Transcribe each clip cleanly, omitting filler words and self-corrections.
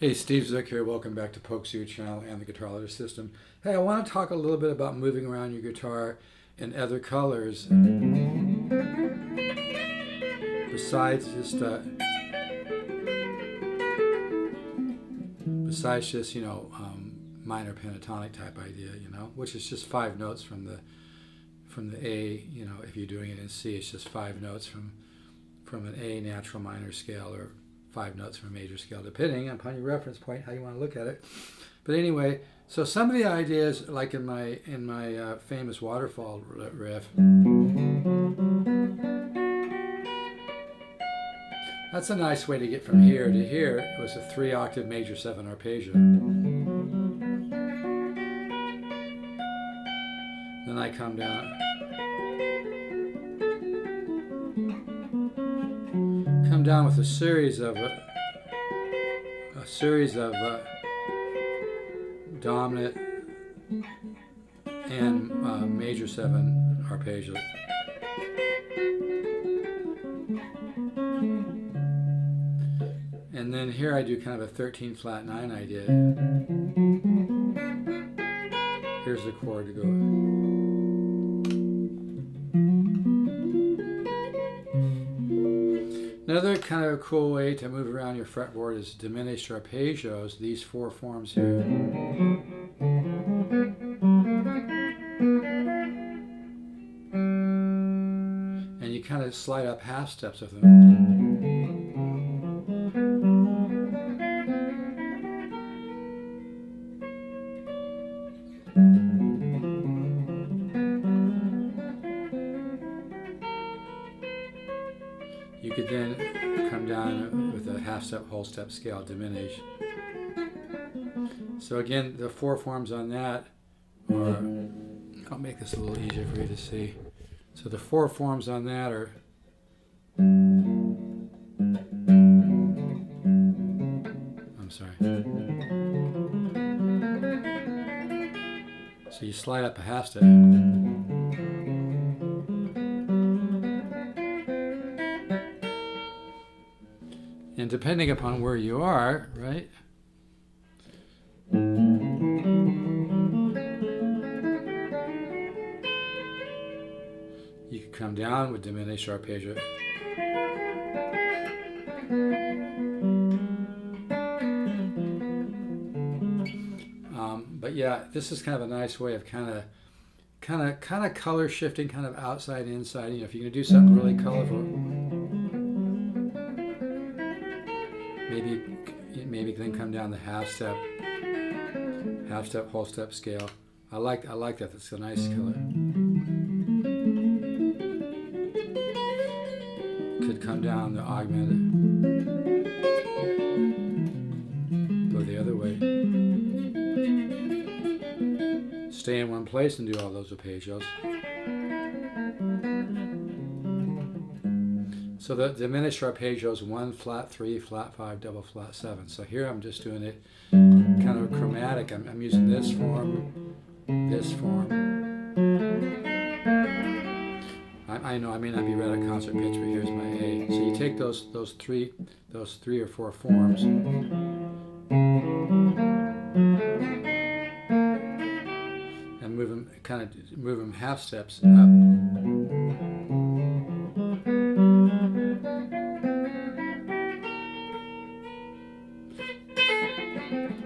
Hey, Steve Zook here. Welcome back to Zook channel and the Guitar Ladder System. Hey, I want to talk a little bit about moving around your guitar in other colors besides just minor pentatonic type idea, which is just 5 notes from the A. If you're doing it in C, it's just 5 notes from an A natural minor scale, or 5 notes from a major scale, depending upon your reference point, how you want to look at it. But anyway, so some of the ideas, like in my famous waterfall riff, that's a nice way to get from here to here. It was a 3-octave major 7 arpeggio. Then I come down with a series of dominant and major 7 arpeggios. And then here I do kind of a 13 flat 9 idea. Here's the chord to go. Another kind of a cool way to move around your fretboard is diminished arpeggios, these 4 forms here. And you kind of slide up half steps with them. You could then come down with a half step, whole step scale, diminish. So again, the 4 forms on that are, I'll make this a little easier for you to see. So the 4 forms on that are, I'm sorry. So you slide up a half step. And depending upon where you are, right? You could come down with diminished arpeggio. But yeah, this is kind of a nice way of kind of color shifting, kind of outside, inside. If you're gonna do something really colorful, maybe then come down the half step, whole step scale. I like that. That's a nice color. Could come down the augmented. Go the other way. Stay in one place and do all those arpeggios. So the diminished arpeggios, 1 flat 3, flat 5, double flat 7. So here I'm just doing it kind of chromatic. I'm using this form, this form. I know I may not be right at concert pitch, but here's my A. So you take those three or 4 forms, and move them half steps up.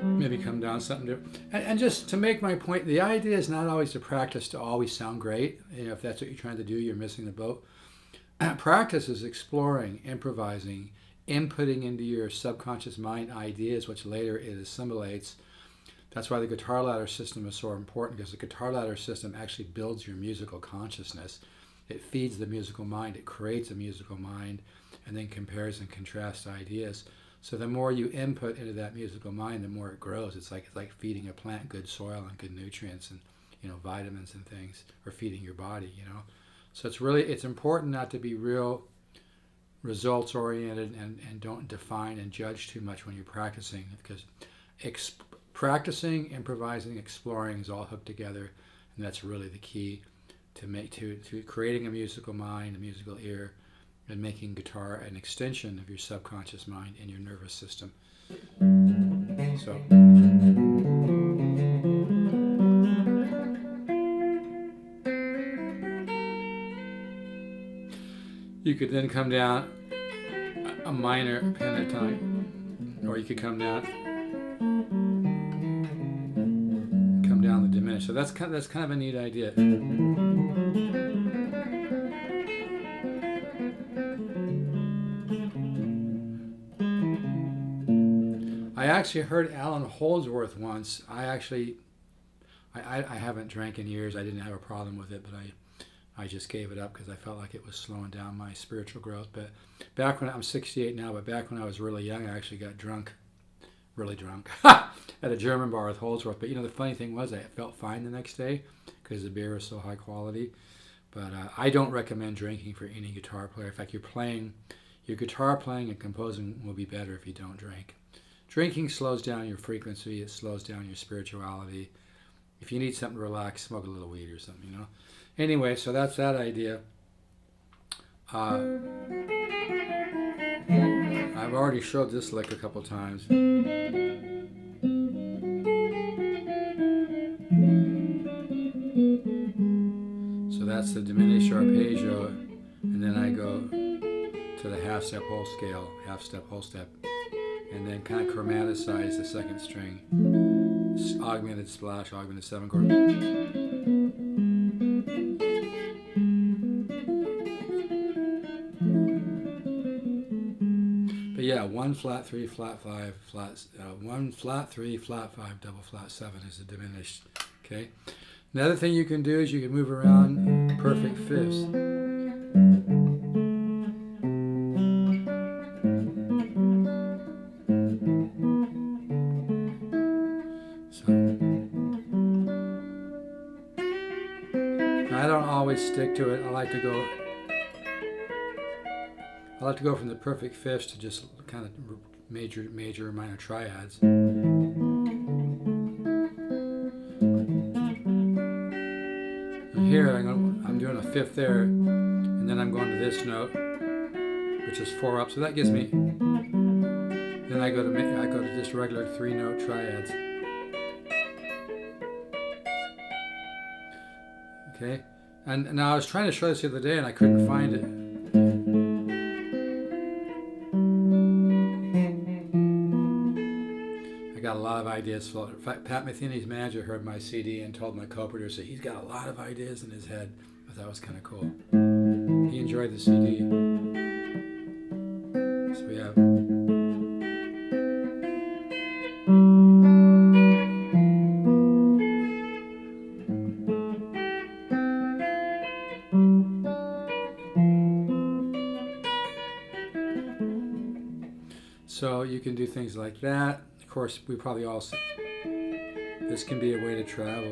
Maybe come down something different. And just to make my point, the idea is not always to practice to always sound great. If that's what you're trying to do, you're missing the boat. Practice is exploring, improvising, inputting into your subconscious mind ideas, which later it assimilates. That's why the guitar ladder system is so important, because the guitar ladder system actually builds your musical consciousness. It feeds the musical mind, it creates a musical mind, and then compares and contrasts ideas. So the more you input into that musical mind, the more it grows. It's like feeding a plant good soil and good nutrients and vitamins and things, or feeding your body. So it's important not to be real results oriented and don't define and judge too much when you're practicing, because practicing, improvising, exploring is all hooked together, and that's really the key to creating a musical mind, a musical ear, and making guitar an extension of your subconscious mind and your nervous system. So you could then come down a minor pentatonic, or you could come down the diminished. So that's kind of a neat idea. I actually heard Alan Holdsworth once. I haven't drank in years. I didn't have a problem with it, but I just gave it up because I felt like it was slowing down my spiritual growth. But back when I'm 68 now, but back when I was really young, I actually got drunk, really drunk, at a German bar with Holdsworth. But the funny thing was I felt fine the next day because the beer was so high quality. But I don't recommend drinking for any guitar player. In fact, your guitar playing and composing will be better if you don't drink. Drinking slows down your frequency. It slows down your spirituality. If you need something to relax, smoke a little weed or something, Anyway, so that's that idea. I've already showed this lick a couple times. So that's the diminished arpeggio, and then I go to the half step whole scale, half step whole step, and then kind of chromaticize the second string. Augmented splash, augmented 7 chord. But yeah, 1 flat 3 flat 5 flat 1 flat 3 flat 5 double flat 7 is a diminished. Okay. Another thing you can do is you can move around perfect fifths. I don't always stick to it. I like to go from the perfect fifths to just kind of major, minor triads. And here I'm doing a fifth there, and then I'm going to this note, which is 4 up. So that gives me. Then I go to just regular 3-note triads. Okay, and now I was trying to show this the other day and I couldn't find it. I got a lot of ideas floating. In fact, Pat Metheny's manager heard my CD and told my co-producer he's got a lot of ideas in his head. I thought it was kind of cool. He enjoyed the CD. So we have. So you can do things like that. Of course, we probably all see this can be a way to travel.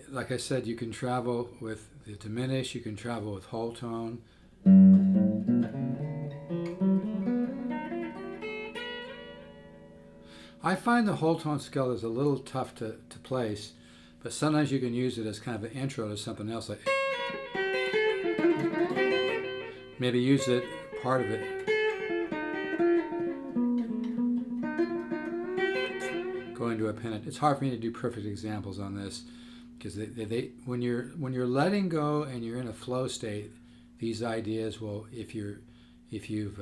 Like I said, you can travel with the diminished, you can travel with whole tone. I find the whole tone scale is a little tough to place, but sometimes you can use it as kind of an intro to something else. Like maybe use it, part of it. Going to a pentatonic. It's hard for me to do perfect examples on this because when you're letting go and you're in a flow state, these ideas will, if you've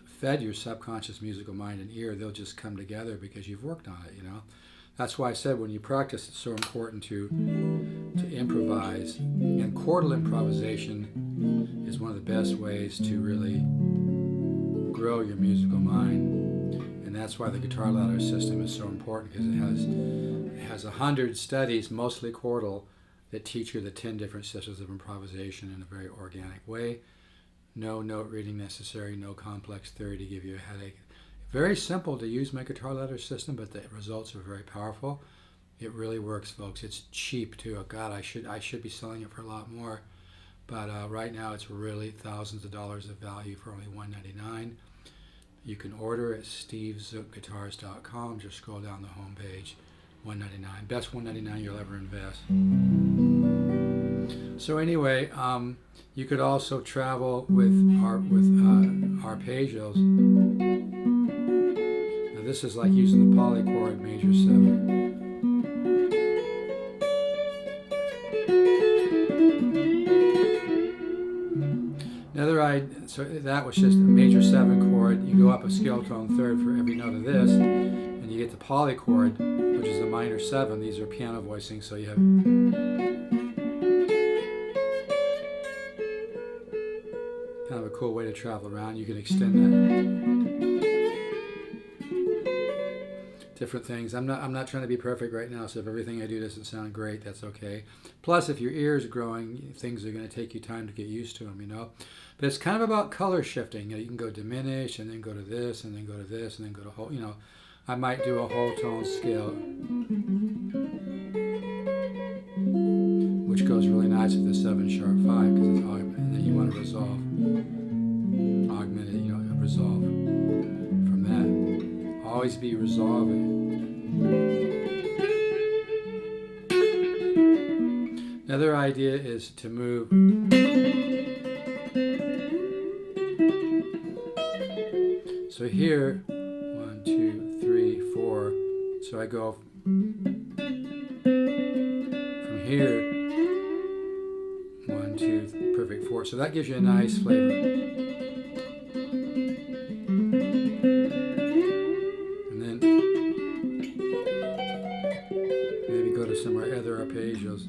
fed your subconscious musical mind and ear, they'll just come together because you've worked on it. That's why I said when you practice, it's so important to improvise, and chordal improvisation is one of the best ways to really grow your musical mind. And that's why the guitar ladder system is so important, because it has 100 studies, mostly chordal, that teach you the 10 different systems of improvisation in a very organic way. No note reading necessary, no complex theory to give you a headache. Very simple to use my guitar ladder system, but the results are very powerful. It really works, folks. It's cheap too. Oh God, I should be selling it for a lot more, but right now it's really thousands of dollars of value for only $199. You can order at stevezookguitars.com. Just scroll down the home page. $199. Best $199 you'll ever invest. So anyway, you could also travel with arpeggios. Now this is like using the polychord major 7. So that was just a major 7 chord. You go up a scale tone third for every note of this, and you get the polychord, which is a minor 7. These are piano voicing, so you have kind of a cool way to travel around. You can extend that. Different things. I'm not trying to be perfect right now, so if everything I do doesn't sound great, that's okay. Plus, if your ear is growing, things are going to take you time to get used to them, you know. But it's kind of about color shifting. You can go diminished, and then go to this, and then go to this, and then go to whole, you know. I might do a whole tone scale, which goes really nice with the 7 sharp 5, because it's augmented, and then you want to resolve, augmented, you know, resolve from that. Always be resolving. Another idea is to move so here 1, 2, 3, 4. So I go from here 1, 2, perfect 4. So that gives you a nice flavor. Some other arpeggios.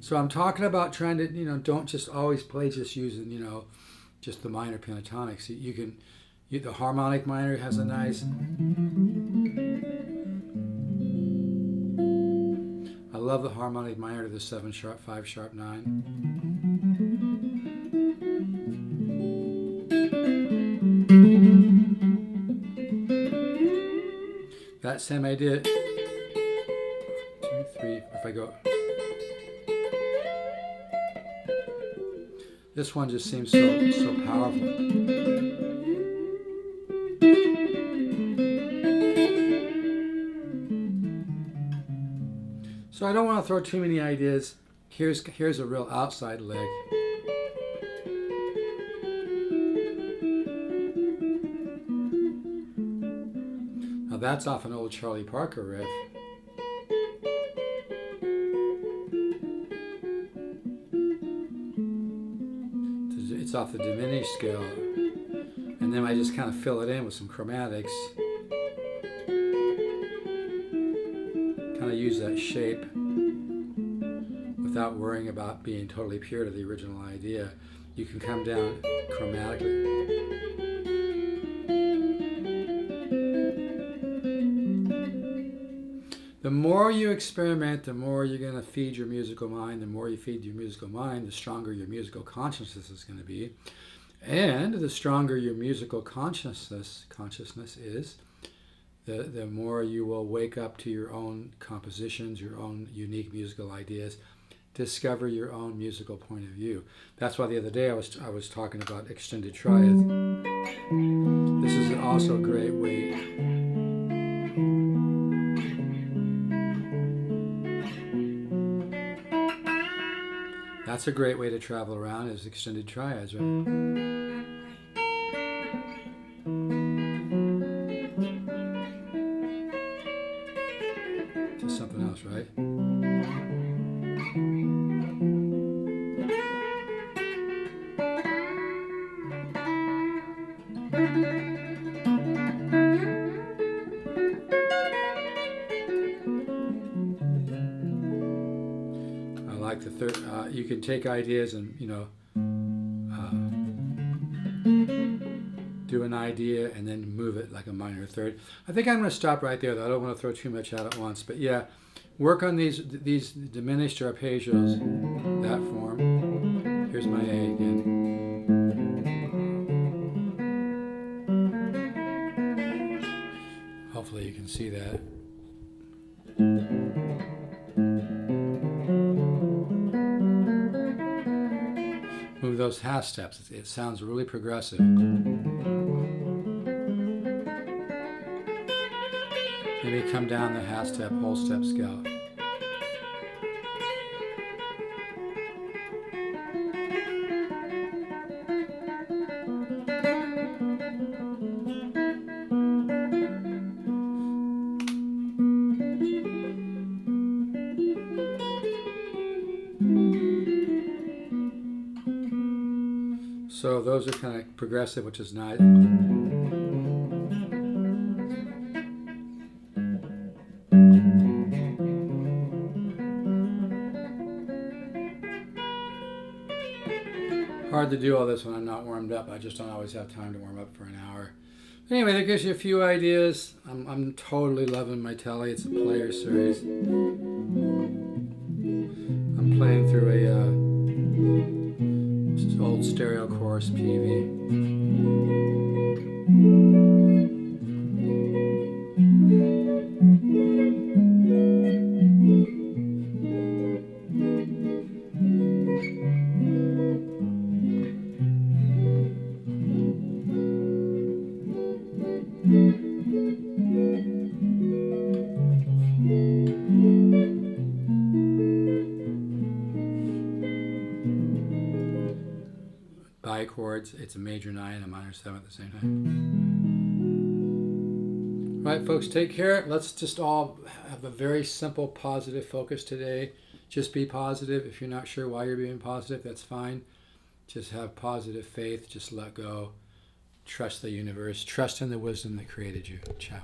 So I'm talking about trying to, you know, don't just always play just using, you know, just the minor pentatonics. You can, the harmonic minor has a nice. I love the harmonic minor to the 7 sharp 5 sharp 9. That same idea. 2, 3, if I go. This one just seems so powerful. So I don't want to throw too many ideas. Here's a real outside leg. Now that's off an old Charlie Parker riff. It's off the diminished scale, and then I just kind of fill it in with some chromatics, kind of use that shape without worrying about being totally pure to the original idea. You can come down chromatically. The more you experiment, the more you're going to feed your musical mind. The more you feed your musical mind, the stronger your musical consciousness is going to be. And the stronger your musical consciousness is, the more you will wake up to your own compositions, your own unique musical ideas, discover your own musical point of view. That's why the other day I was talking about extended triads. This is also a great way. That's a great way to travel around, is extended triads, right? Just something else, right? Like the third, you can take ideas and, you know, do an idea and then move it like a minor third. I think I'm going to stop right there, though. I don't want to throw too much out at once. But yeah, work on these diminished arpeggios, that form. Here's my A again. Hopefully you can see that. Move those half steps. It sounds really progressive. Maybe come down the half step, whole step scale. So those are kind of progressive, which is nice. Hard to do all this when I'm not warmed up. I just don't always have time to warm up for an hour. Anyway, that gives you a few ideas. I'm totally loving my telly. It's a player series. I'm playing through a old stereo chorus PV. Chords. It's a major 9 and a minor 7 at the same time. All right, folks, take care. Let's just all have a very simple positive focus today. Just be positive. If you're not sure why you're being positive, that's fine. Just have positive faith. Just let go. Trust the universe. Trust in the wisdom that created you. Ciao.